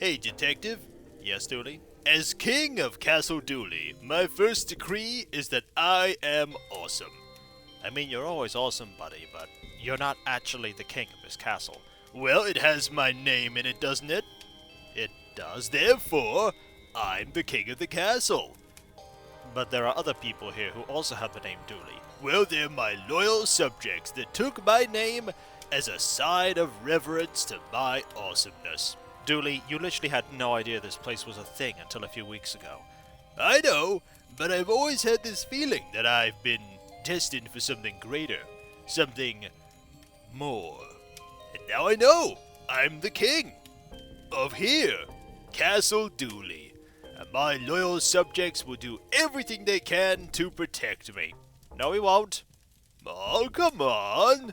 Hey, detective. Yes, Dooley? As king of Castle Dooley, my first decree is that I am awesome. I mean, you're always awesome, buddy, but you're not actually the king of this castle. Well, it has my name in it, doesn't it? It does, Therefore, I'm the king of the castle. but there are other people here who also have the name Dooley. Well, they're my loyal subjects that took my name as a sign of reverence to my awesomeness. Dooley, you literally had no idea this place was a thing until a few weeks ago. I know, but I've always had this feeling that I've been destined for something greater, something more. And now I know I'm the king of here, Castle Dooley, and my loyal subjects will do everything they can to protect me. No, we won't. Oh, come on.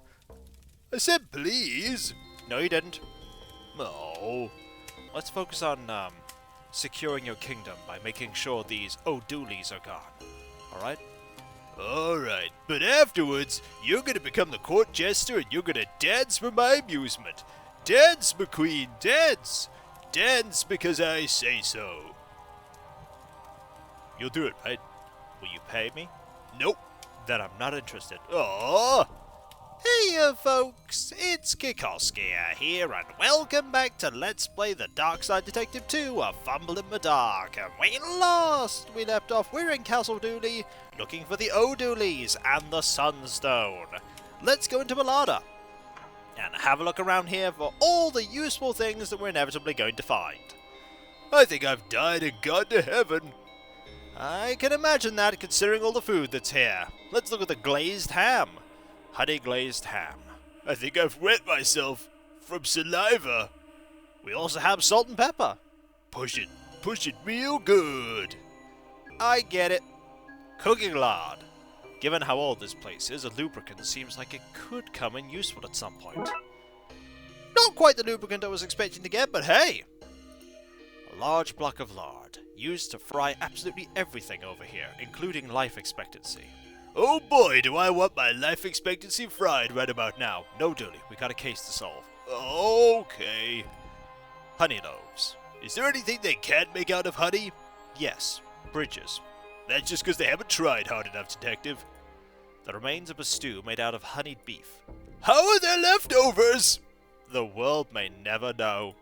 I said please. No, you didn't. Oh. Let's focus on, securing your kingdom by making sure these Dooleys are gone. Alright? Alright, but afterwards, you're gonna become the court jester and you're gonna dance for my amusement. Dance, McQueen, dance! Dance because I say so. You'll do it, right? Will you pay me? Nope. Then I'm not interested. Aww. Hey folks, it's Kikoskia here, and welcome back to Let's Play the Darkside Detective 2 of Fumble in the Dark. And we left off, we're in Castle Dooley, looking for the Dooleys and the Sunstone. Let's go into Malada and have a look around here for all the useful things that we're inevitably going to find. I think I've died and gone to heaven. I can imagine that, considering all the food that's here. Let's look at the glazed ham. Honey glazed ham. I think I've wet myself from saliva. We also have salt and pepper. Push it real good. I get it. Cooking lard. Given how old this place is, a lubricant seems like it could come in useful at some point. Not quite the lubricant I was expecting to get, but hey! A large block of lard, used to fry absolutely everything over here, including life expectancy. Oh boy, do I want my life expectancy fried right about now. No, Dooley, we got a case to solve. Okay. Honey loaves. Is there anything they can't make out of honey? Yes, bridges. That's just because they haven't tried hard enough, detective. The remains of a stew made out of honeyed beef. How are there leftovers? The world may never know.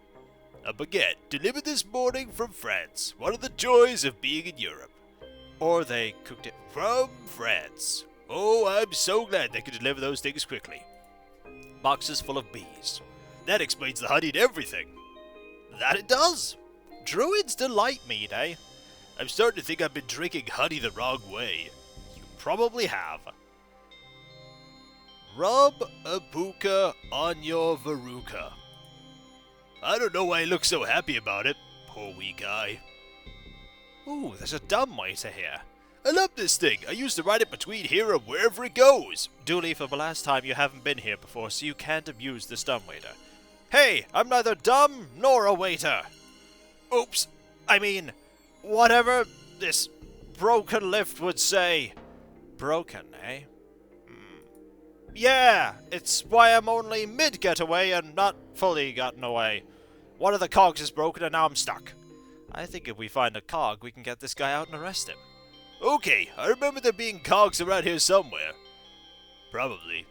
A baguette delivered this morning from France. One of the joys of being in Europe. Or they cooked it from France. Oh, I'm so glad they could deliver those things quickly. Boxes full of bees. That explains the honey and everything. That it does. Druids delight mead, eh? I'm starting to think I've been drinking honey the wrong way. You probably have. Rub a puka on your veruca. I don't know why he looks so happy about it. Poor wee guy. Ooh, there's a dumbwaiter here. I love this thing. I used to ride it between here and wherever it goes. Dooley, for the last time, you haven't been here before, so you can't abuse this dumbwaiter. Hey, I'm neither dumb nor a waiter. Oops. I mean, whatever this broken lift would say. Broken, eh? Yeah, it's why I'm only mid-getaway and not fully gotten away. One of the cogs is broken and now I'm stuck. I think if we find a cog, we can get this guy out and arrest him. Okay, I remember there being cogs around here somewhere. Probably.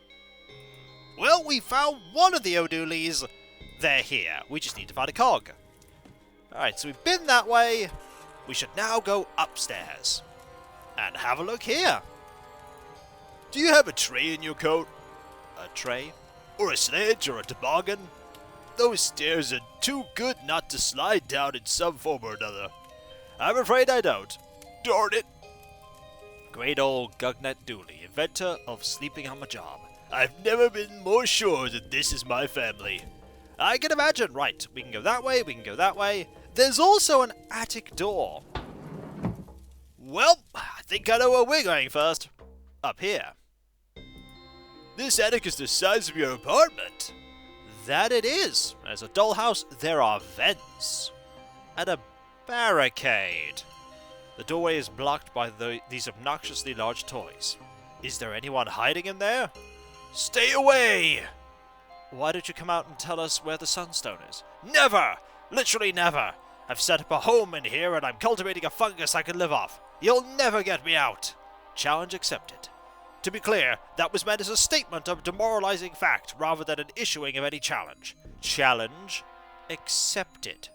Well, we found one of the Dooleys. They're here. We just need to find a cog. Alright, so we've been that way. We should now go upstairs. And have a look here. Do you have a tray in your coat? A tray? Or a sledge or a toboggan? Those stairs are too good not to slide down in some form or another. I'm afraid I don't. Darn it. Great old Gugnet Dooley, inventor of sleeping on the job. I've never been more sure that this is my family. I can imagine. Right, we can go that way, we can go that way. There's also an attic door. Well, I think I know where we're going first. Up here. This attic is the size of your apartment. That it is. As a dollhouse, there are vents. And a barricade. The doorway is blocked by these obnoxiously large toys. Is there anyone hiding in there? Stay away! Why don't you come out and tell us where the Sunstone is? Never! Literally never. I've set up a home in here and I'm cultivating a fungus I can live off. You'll never get me out. Challenge accepted. To be clear, that was meant as a statement of demoralizing fact rather than an issuing of any challenge. Challenge accepted.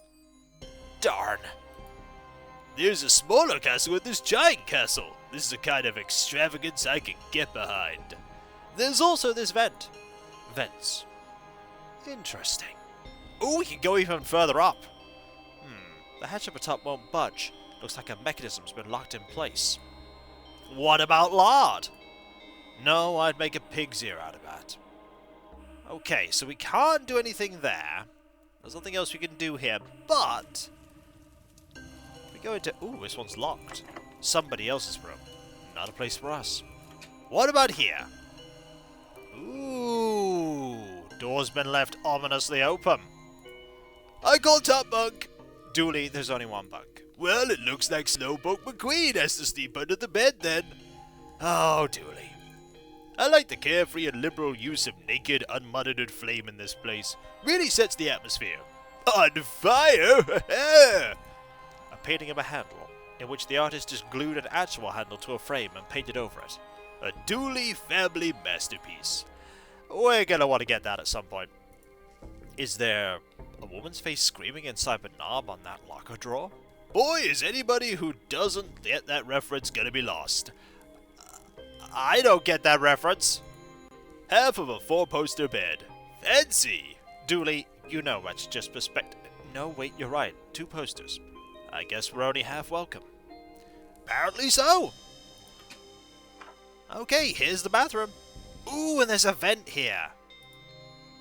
Darn. There's a smaller castle in this giant castle. This is a kind of extravagance I can get behind. There's also this vent. Vents. Interesting. Oh, we can go even further up. The hatch up top won't budge. Looks like a mechanism's been locked in place. What about lard? No, I'd make a pig's ear out of that. Okay, so we can't do anything there. There's nothing else we can do here, but... we go into... ooh, this one's locked. Somebody else's room. Not a place for us. What about here? Ooh, door's been left ominously open. I call top bunk. Dooley, there's only one bunk. Well, it looks like Slowpoke McQueen has to sleep under the bed then. Oh, Dooley. I like the carefree and liberal use of naked, unmonitored flame in this place. Really sets the atmosphere. On fire? A painting of a handle, in which the artist just glued an actual handle to a frame and painted over it. A Dooley family masterpiece. We're gonna want to get that at some point. Is there a woman's face screaming inside the knob on that locker drawer? Boy, is anybody who doesn't get that reference gonna be lost. I don't get that reference. Half of a 4-poster bed. Fancy! Dooley, you know that's just perspective. No, wait, you're right. 2 posters. I guess we're only half welcome. Apparently so. Okay, here's the bathroom. Ooh, and there's a vent here.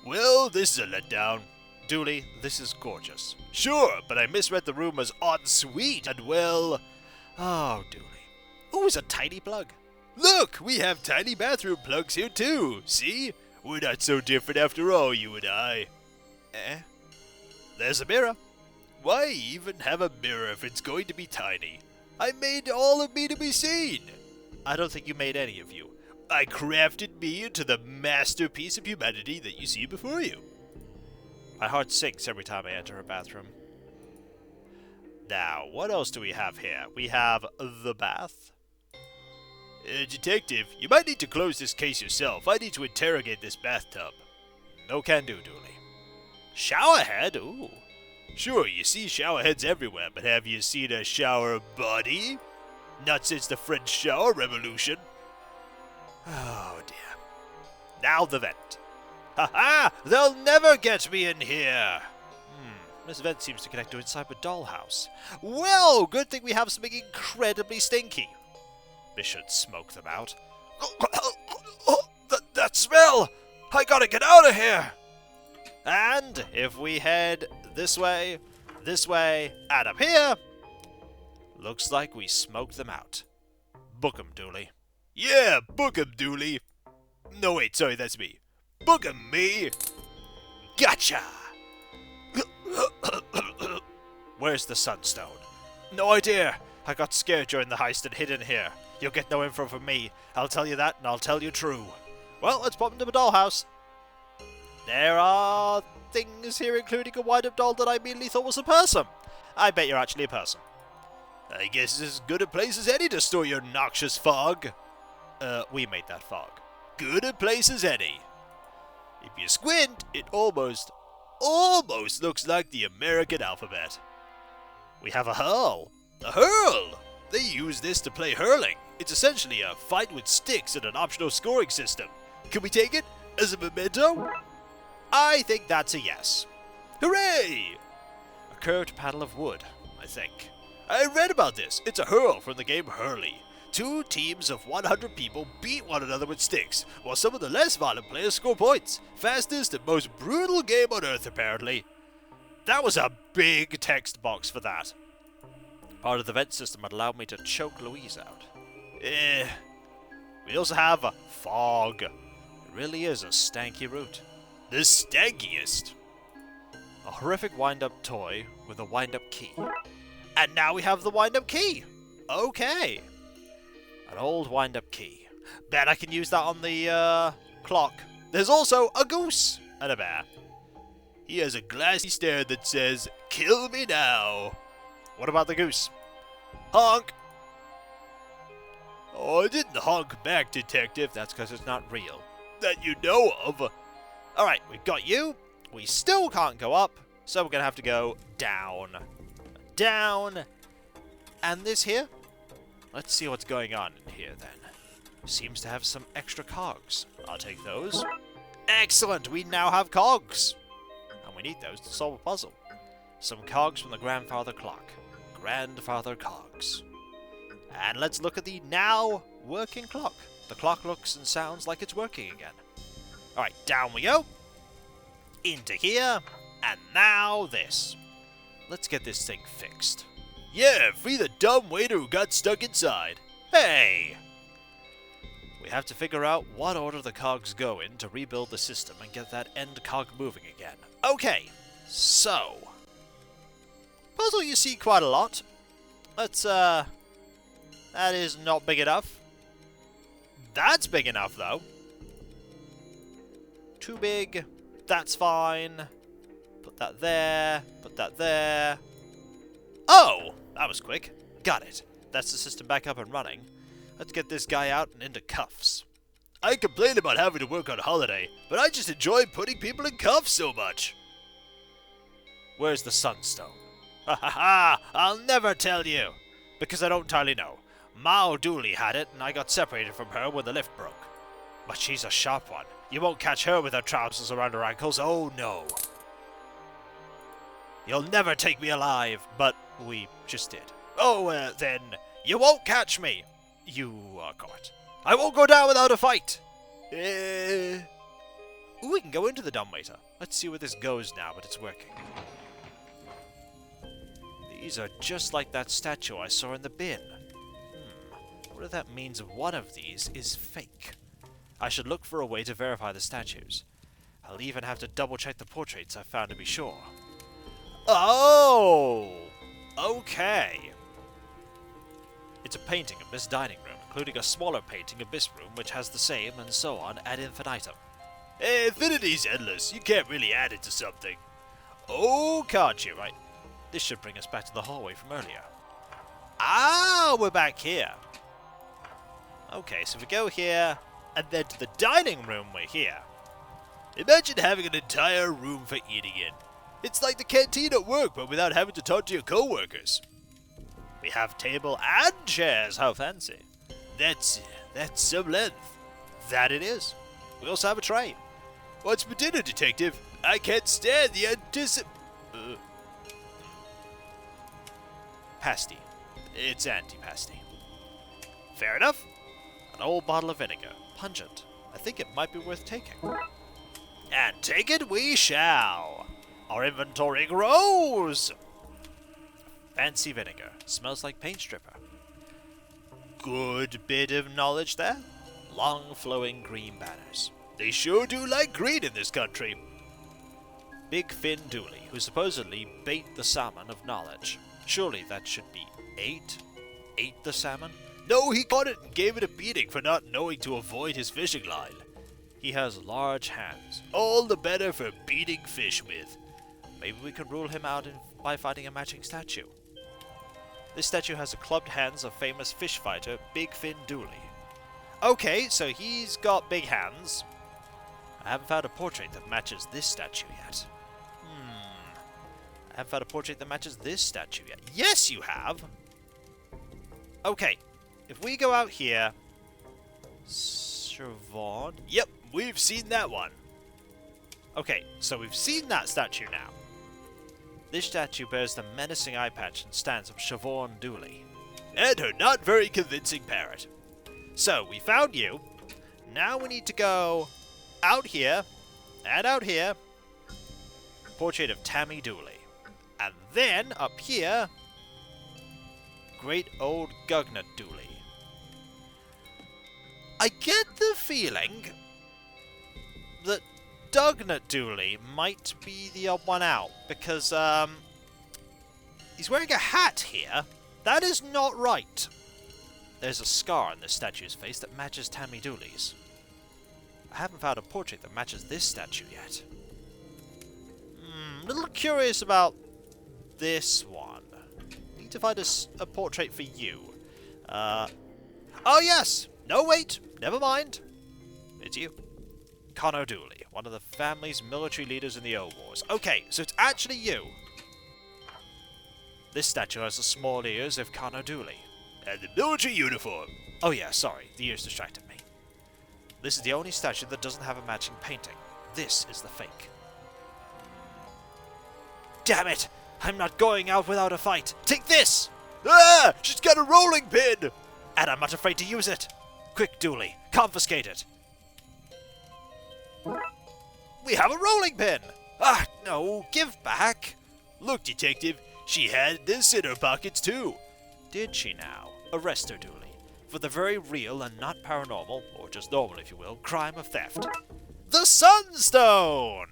Well, this is a letdown. Dooley, this is gorgeous. Sure, but I misread the room as ensuite, and well... oh, Dooley. Ooh, it's a tiny plug. Look, we have tiny bathroom plugs here too. See? We're not so different after all, you and I. There's a mirror. Why even have a mirror if it's going to be tiny? I made all of me to be seen. I don't think you made any of you. I crafted me into the masterpiece of humanity that you see before you. My heart sinks every time I enter a bathroom. Now, what else do we have here? We have the bath. Detective, you might need to close this case yourself. I need to interrogate this bathtub. No can do, Dooley. Showerhead? Ooh. Sure, you see showerheads everywhere, but have you seen a shower body? Not since the French shower revolution. Oh dear. Now the vent. Ha-ha! They'll never get me in here! This vent seems to connect to inside the dollhouse. Well, good thing we have something incredibly stinky. This should smoke them out. That smell! I gotta get out of here! And if we head this way, and up here, looks like we smoked them out. Book 'em, Dooley. Yeah, book 'em, Dooley. No, wait, sorry, that's me. Book 'em, me. Gotcha! Where's the Sunstone? No idea. I got scared during the heist and hid in here. You'll get no info from me. I'll tell you that, and I'll tell you true. Well, let's pop into the dollhouse. There are things here, including a wind-up doll that I immediately thought was a person. I bet you're actually a person. I guess it's as good a place as any to store your noxious fog. We made that fog. Good a place as any. If you squint, it almost looks like the American alphabet. We have a hurl. A hurl! They use this to play hurling. It's essentially a fight with sticks and an optional scoring system. Can we take it as a memento? I think that's a yes. Hooray! A curved paddle of wood, I think. I read about this. It's a hurl from the game Hurley. 2 teams of 100 people beat one another with sticks, while some of the less violent players score points. Fastest and most brutal game on Earth, apparently. That was a big text box for that. Part of the vent system had allowed me to choke Louise out. We also have a fog. It really is a stanky route. The stankiest. A horrific wind-up toy with a wind-up key. And now we have the wind-up key. Okay. An old wind-up key. Bet I can use that on the clock. There's also a goose and a bear. He has a glassy stare that says, "Kill me now." What about the goose? Honk! Oh, I didn't honk back, Detective. That's because it's not real. That you know of. Alright, we've got you. We still can't go up, so we're going to have to go down. Down. And this here? Let's see what's going on in here then. Seems to have some extra cogs. I'll take those. Excellent! We now have cogs! And we need those to solve a puzzle. Some cogs from the grandfather clock. Grandfather cogs. And let's look at the now working clock. The clock looks and sounds like it's working again. Alright, down we go. Into here. And now this. Let's get this thing fixed. Yeah, free the dumb waiter who got stuck inside. Hey! We have to figure out what order the cogs go in to rebuild the system and get that end cog moving again. Okay, so... puzzle you see quite a lot. Let's, that is not big enough. That's big enough, though. Too big. That's fine. Put that there. Put that there. Oh! That was quick. Got it. That's the system back up and running. Let's get this guy out and into cuffs. I complain about having to work on holiday, but I just enjoy putting people in cuffs so much. Where's the Sunstone? Ha ha ha! I'll never tell you! Because I don't entirely know. Ma Dooley had it, and I got separated from her when the lift broke. But she's a sharp one. You won't catch her with her trousers around her ankles, oh no! You'll never take me alive, but we just did. Oh, then, you won't catch me! You are caught. I won't go down without a fight! Ooh, we can go into the dumbwaiter. Let's see where this goes now, but it's working. These are just like that statue I saw in the bin. What if that means one of these is fake? I should look for a way to verify the statues. I'll even have to double-check the portraits I found to be sure. Oh! Okay. It's a painting of this dining room, including a smaller painting of this room, which has the same, and so on, ad infinitum. Hey, infinity's endless. You can't really add it to something. Oh, can't you? Right. This should bring us back to the hallway from earlier. Ah, we're back here. Okay, so we go here, and then to the dining room we're here. Imagine having an entire room for eating in. It's like the canteen at work, but without having to talk to your co-workers. We have table and chairs, how fancy. That's some length. That it is. We also have a tray. What's for dinner, Detective? I can't stand the Pasty. It's anti-pasty. Fair enough. An old bottle of vinegar. Pungent. I think it might be worth taking. And take it we shall. Our inventory grows. Fancy vinegar. Smells like paint stripper. Good bit of knowledge there. Long flowing green banners. They sure do like green in this country. Big Fin Dooley, who supposedly bait the salmon of knowledge. Surely that should be ate? Ate the salmon? No, he caught it and gave it a beating for not knowing to avoid his fishing line. He has large hands. All the better for beating fish with. Maybe we can rule him out by finding a matching statue. This statue has the clubbed hands of famous fish fighter Big Fin Dooley. Okay, so he's got big hands. I haven't found a portrait that matches this statue yet. I haven't found a portrait that matches this statue yet. Yes, you have! Okay, if we go out here... Siobhan? Yep, we've seen that one. Okay, so we've seen that statue now. This statue bears the menacing eye patch and stands of Siobhan Dooley. And her not very convincing parrot. So, we found you. Now we need to go out here, and out here. Portrait of Tammy Dooley. And then, up here, great old Gugnut Dooley. I get the feeling that Dugnut Dooley might be the odd one out, because, he's wearing a hat here. That is not right. There's a scar on this statue's face that matches Tammy Dooley's. I haven't found a portrait that matches this statue yet. a little curious about this one. Need to find a portrait for you. Oh yes! No, wait! Never mind. It's you. Connor Dooley, one of the family's military leaders in the Old Wars. Okay, so it's actually you. This statue has the small ears of Connor Dooley. And the military uniform. Oh yeah, sorry, the ears distracted me. This is the only statue that doesn't have a matching painting. This is the fake. Damn it! I'm not going out without a fight! Take this! Ah! She's got a rolling pin! And I'm not afraid to use it! Quick, Dooley, confiscate it! We have a rolling pin! Ah, no, give back! Look, Detective, she had this in her pockets too. Did she now? Arrest her, Dooley, for the very real and not paranormal, or just normal if you will, crime of theft. The Sunstone!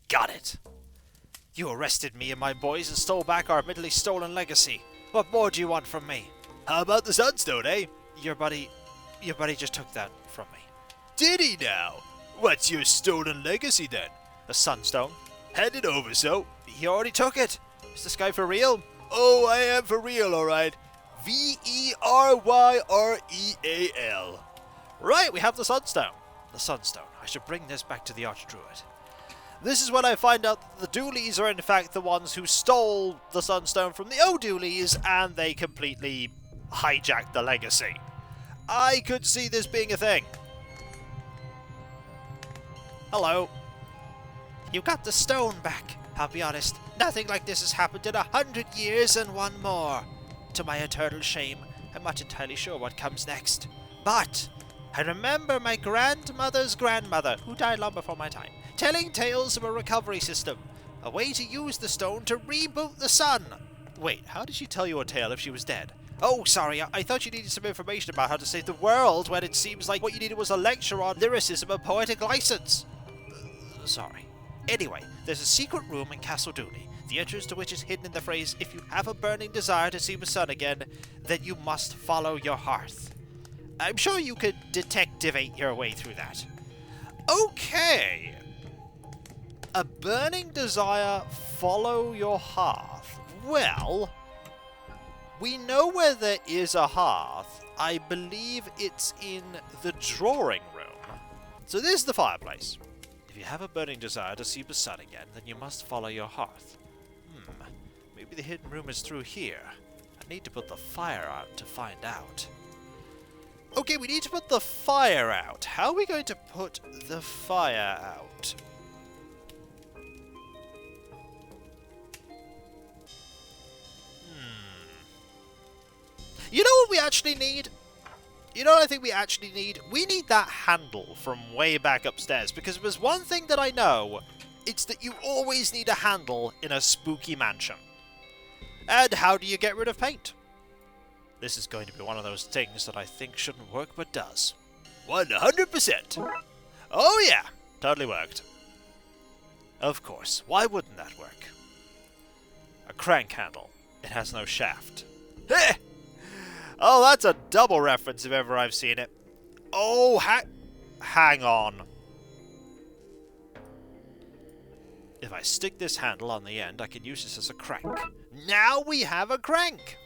Got it. You arrested me and my boys and stole back our admittedly stolen legacy. What more do you want from me? How about the Sunstone, eh? Your buddy just took that from me. Did he now? What's your stolen legacy then? The Sunstone? Hand it over, so. He already took it. Is this guy for real? Oh, I am for real, alright. Veryreal. Right, we have the Sunstone. The Sunstone. I should bring this back to the Archdruid. This is when I find out that the Dooleys are in fact the ones who stole the Sunstone from the old Dooleys, and they completely hijacked the legacy. I could see this being a thing. Hello. You got the stone back. I'll be honest, nothing like this has happened in 100 years and one more. To my eternal shame, I'm not entirely sure what comes next. But I remember my grandmother's grandmother, who died long before my time, telling tales of a recovery system, a way to use the stone to reboot the sun. Wait, how did she tell you a tale if she was dead? Oh, sorry, I thought you needed some information about how to save the world when it seems like what you needed was a lecture on lyricism and poetic license. Sorry. Anyway, there's a secret room in Castle Dooley, the entrance to which is hidden in the phrase, if you have a burning desire to see the sun again, then you must follow your hearth. I'm sure you could detectivate your way through that. Okay. A burning desire, follow your hearth. Well, we know where there is a hearth. I believe it's in the drawing room. So this is the fireplace. If you have a burning desire to see the sun again, then you must follow your hearth. Maybe the hidden room is through here. I need to put the fire out to find out. Okay, we need to put the fire out. How are we going to put the fire out? You know what we actually need? You know what I think we actually need? We need that handle from way back upstairs, because if there's one thing that I know, it's that you always need a handle in a spooky mansion. And how do you get rid of paint? This is going to be one of those things that I think shouldn't work, but does. 100%. Oh yeah, totally worked. Of course, why wouldn't that work? A crank handle. It has no shaft. Heh! Oh, that's a double reference if ever I've seen it. Oh, hang on. If I stick this handle on the end, I can use this as a crank. Now we have a crank!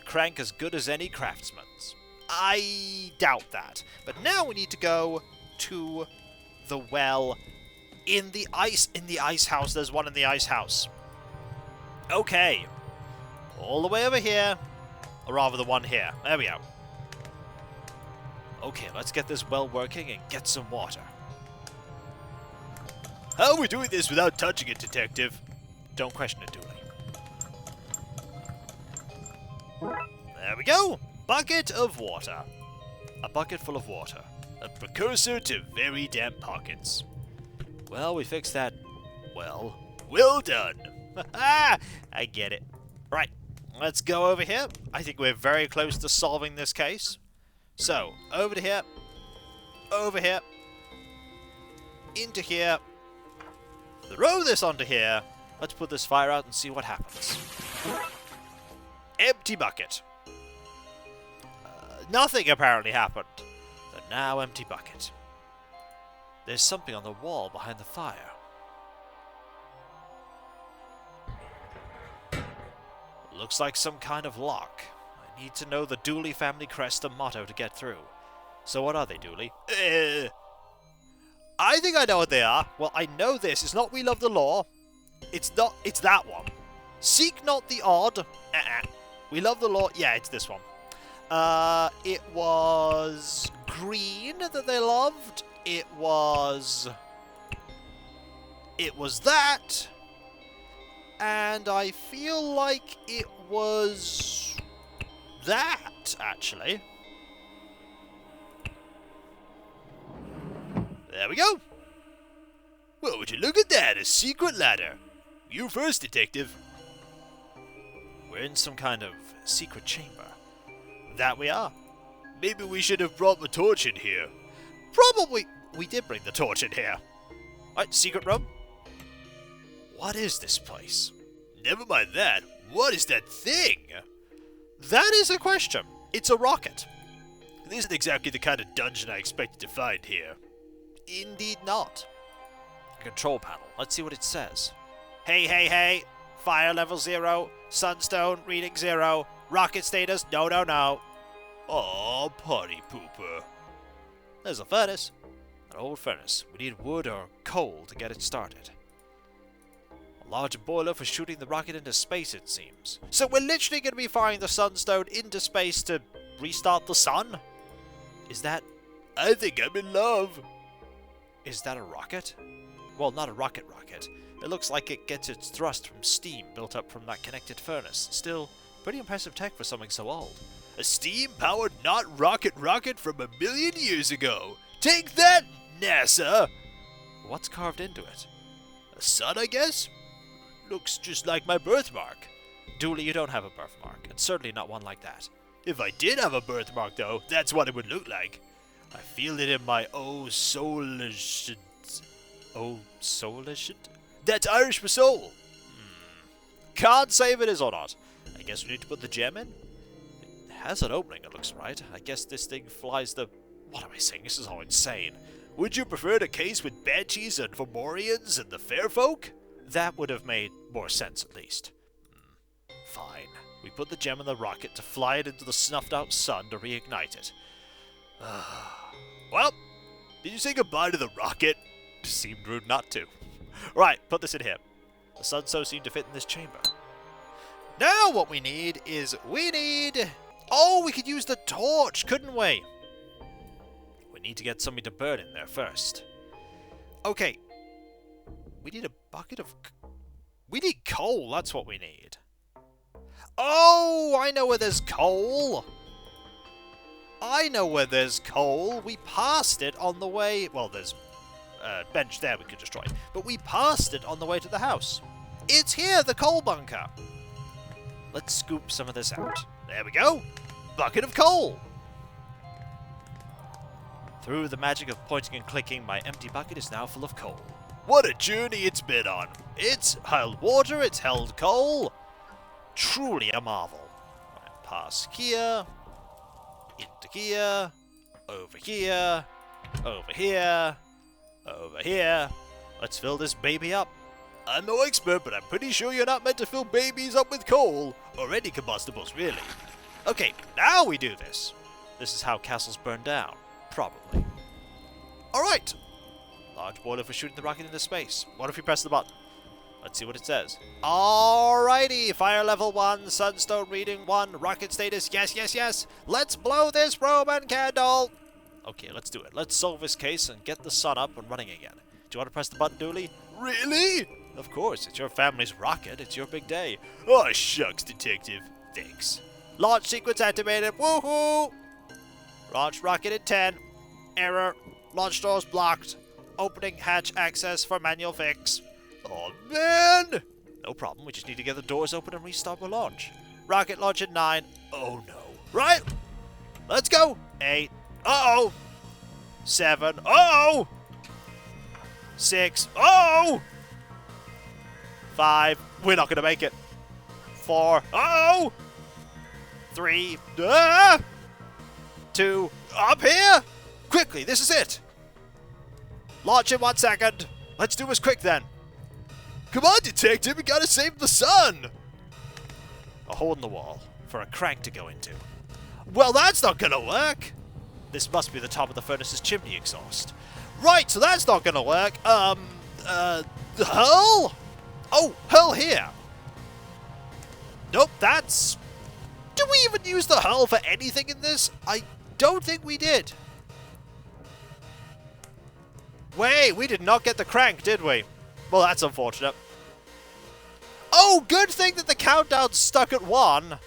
A crank as good as any craftsman's. I doubt that. But now we need to go to the well in the ice house. There's one in the ice house. Okay. All the way over here. Or rather the one here. There we go. Okay, let's get this well working and get some water. How are we doing this without touching it, Detective? Don't question it, Dooley. There we go! Bucket of water. A bucket full of water. A precursor to very damp pockets. Well, we fixed that. Well done. I get it. Right, let's go over here. I think we're very close to solving this case. So, over to here. Over here. Into here. Throw this onto here. Let's put this fire out and see what happens. Empty bucket. Nothing apparently happened. So now empty bucket. There's something on the wall behind the fire. Looks like some kind of lock. I need to know the Dooley family crest and motto to get through. So what are they, Dooley? I think I know what they are. Well, I know this. It's not we love the law. It's that one. Seek not the odd. We love the law. Yeah, it's this one. It was green that they loved. It was that. And I feel like it was that, actually. There we go. Well, would you look at that? A secret ladder. You first, detective. We're in some kind of secret chamber. That we are. Maybe we should have brought the torch in here. Probably. We did bring the torch in here. Right, secret room. What is this place? Never mind that. What is that thing? That is a question. It's a rocket. It isn't exactly the kind of dungeon I expected to find here. Indeed not. Control panel. Let's see what it says. Hey. Fire level 0. Sunstone reading 0. Rocket status no. Aw, party pooper. There's a furnace. An old furnace. We need wood or coal to get it started. A large boiler for shooting the rocket into space, it seems. So we're literally going to be firing the Sunstone into space to restart the sun? Is that... I think I'm in love. Is that a rocket? Well, not a rocket. It looks like it gets its thrust from steam built up from that connected furnace. Still, pretty impressive tech for something so old. A steam-powered not rocket from 1,000,000 years ago. Take that, NASA! What's carved into it? A sun, I guess? Looks just like my birthmark. Dooley, you don't have a birthmark, and certainly not one like that. If I did have a birthmark, though, that's what it would look like. I feel it in my soulish... Oh, soulish? That's Irish for soul. Can't say if it is or not. I guess we need to put the gem in? It has an opening, it looks right. I guess this thing flies the... What am I saying? This is all insane. Would you prefer a case with banshees and Fomorians and the fair folk? That would have made more sense, at least. Fine. We put the gem in the rocket to fly it into the snuffed-out sun to reignite it. Well, did you say goodbye to the rocket? Seemed rude not to. Right, put this in here. The Sunstone seemed to fit in this chamber. Now what we need is, oh, we could use the torch, couldn't we? We need to get something to burn in there first. Okay. We need a bucket of... We need coal, that's what we need. Oh, I know where there's coal. We passed it on the way... Well, there's a bench there we could destroy. But we passed it on the way to the house. It's here, the coal bunker. Let's scoop some of this out. There we go. Bucket of coal. Through the magic of pointing and clicking, my empty bucket is now full of coal. What a journey it's been on. It's held water, it's held coal. Truly a marvel. Right, pass here. Into here. Over here. Over here. Over here. Let's fill this baby up. I'm no expert, but I'm pretty sure you're not meant to fill babies up with coal. Or any combustibles, really. Okay, now we do this. This is how castles burn down. Probably. Alright. Large boiler for shooting the rocket into space. What if we press the button? Let's see what it says. Alrighty, fire level 1, Sunstone reading 1, rocket status, yes. Let's blow this Roman candle. Okay, let's do it. Let's solve this case and get the sun up and running again. Do you want to press the button, Dooley? Really? Of course, it's your family's rocket. It's your big day. Oh, shucks, detective. Thanks. Launch sequence activated. Woohoo! Launch rocket in 10. Error. Launch doors blocked. Opening hatch access for manual fix. Oh, man! No problem. We just need to get the doors open and restart the launch. Rocket launch at 9. Oh, no. Right. Let's go. 8. Uh-oh. 7. Uh-oh. 6. Uh-oh. 5. We're not going to make it. 4. Uh-oh. 3. 2. Up here. Quickly, this is it. Launch in 1 second. Let's do this quick then. Come on, detective, we gotta save the sun! A hole in the wall for a crank to go into. Well, that's not gonna work. This must be the top of the furnace's chimney exhaust. Right, so that's not gonna work. Hurl? Oh, hurl here. Nope, that's... Did we even use the hurl for anything in this? I don't think we did. Wait, we did not get the crank, did we? Well, that's unfortunate. Oh, good thing that the countdown's stuck at 1.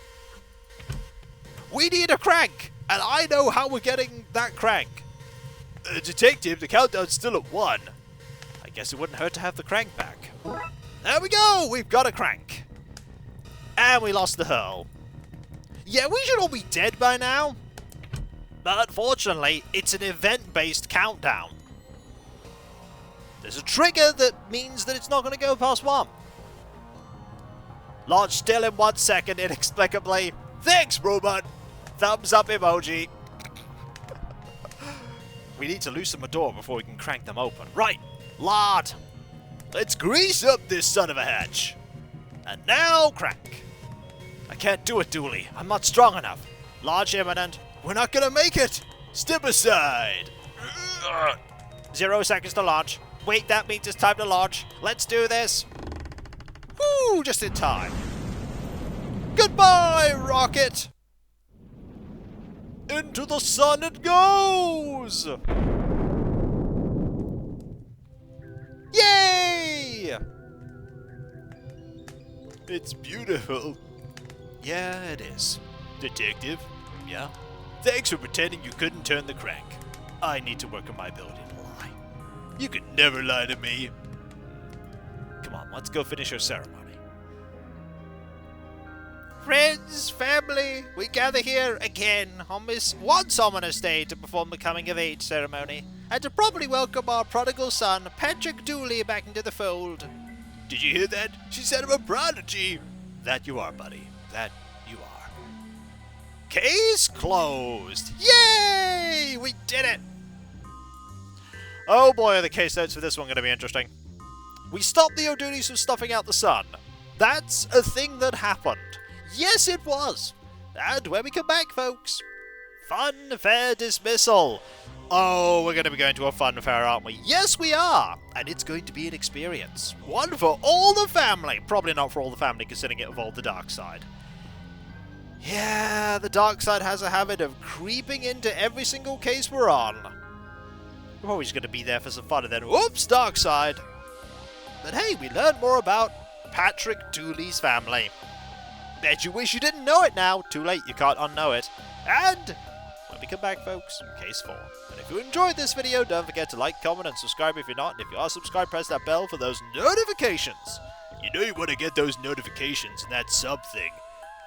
We need a crank, and I know how we're getting that crank. Detective, the countdown's still at 1. I guess it wouldn't hurt to have the crank back. There we go, we've got a crank. And we lost the hurl. Yeah, we should all be dead by now. But unfortunately, it's an event-based countdown. There's a trigger that means that it's not going to go past 1. Launch still in 1 second, inexplicably. Thanks, robot. Thumbs up emoji. We need to loosen the door before we can crank them open. Right, lard. Let's grease up this son of a hatch. And now crank. I can't do it, Dooley. I'm not strong enough. Launch imminent. We're not gonna make it. Step aside. 0 seconds to launch. Wait, that means it's time to launch. Let's do this. Woo, just in time. Goodbye, Rocket. Into the sun it goes! Yay! It's beautiful. Yeah, it is. Detective, Yeah? thanks for pretending you couldn't turn the crank. I need to work on my ability to lie. You could never lie to me. Come on, let's go finish our ceremony. Friends, family, we gather here again on this once ominous day to perform the coming of age ceremony and to properly welcome our prodigal son, Patrick Dooley, back into the fold. Did you hear that? She said I'm a prodigy. That you are, buddy. That you are. Case closed. Yay! We did it! Oh boy, are the case notes for this one going to be interesting. We stopped the O'Dooleys from stuffing out the sun. That's a thing that happened. Yes, it was. And when we come back, folks, fun fair dismissal. Oh, we're going to be going to a fun fair, aren't we? Yes, we are. And it's going to be an experience. One for all the family. Probably not for all the family, considering it involved the Darkside. Yeah, the Darkside has a habit of creeping into every single case we're on. We're always going to be there for some fun, and then, oops, Darkside. But hey, we learned more about Patrick Dooley's family. Bet you wish you didn't know it now. Too late, you can't unknow it. And when we come back, folks, case 4. And if you enjoyed this video, don't forget to like, comment, and subscribe if you're not. And if you are subscribed, press that bell for those notifications. You know you want to get those notifications and that sub thing.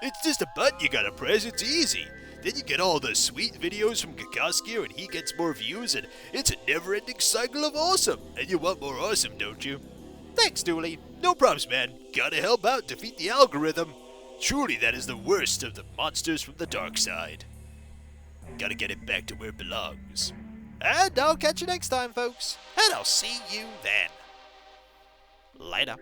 It's just a button you gotta press, it's easy. Then you get all the sweet videos from Kikoskia and he gets more views and it's a never-ending cycle of awesome. And you want more awesome, don't you? Thanks, Dooley. No problems, man. Gotta help out, defeat the algorithm. Truly, that is the worst of the monsters from the dark side. Gotta get it back to where it belongs. And I'll catch you next time, folks. And I'll see you then. Later.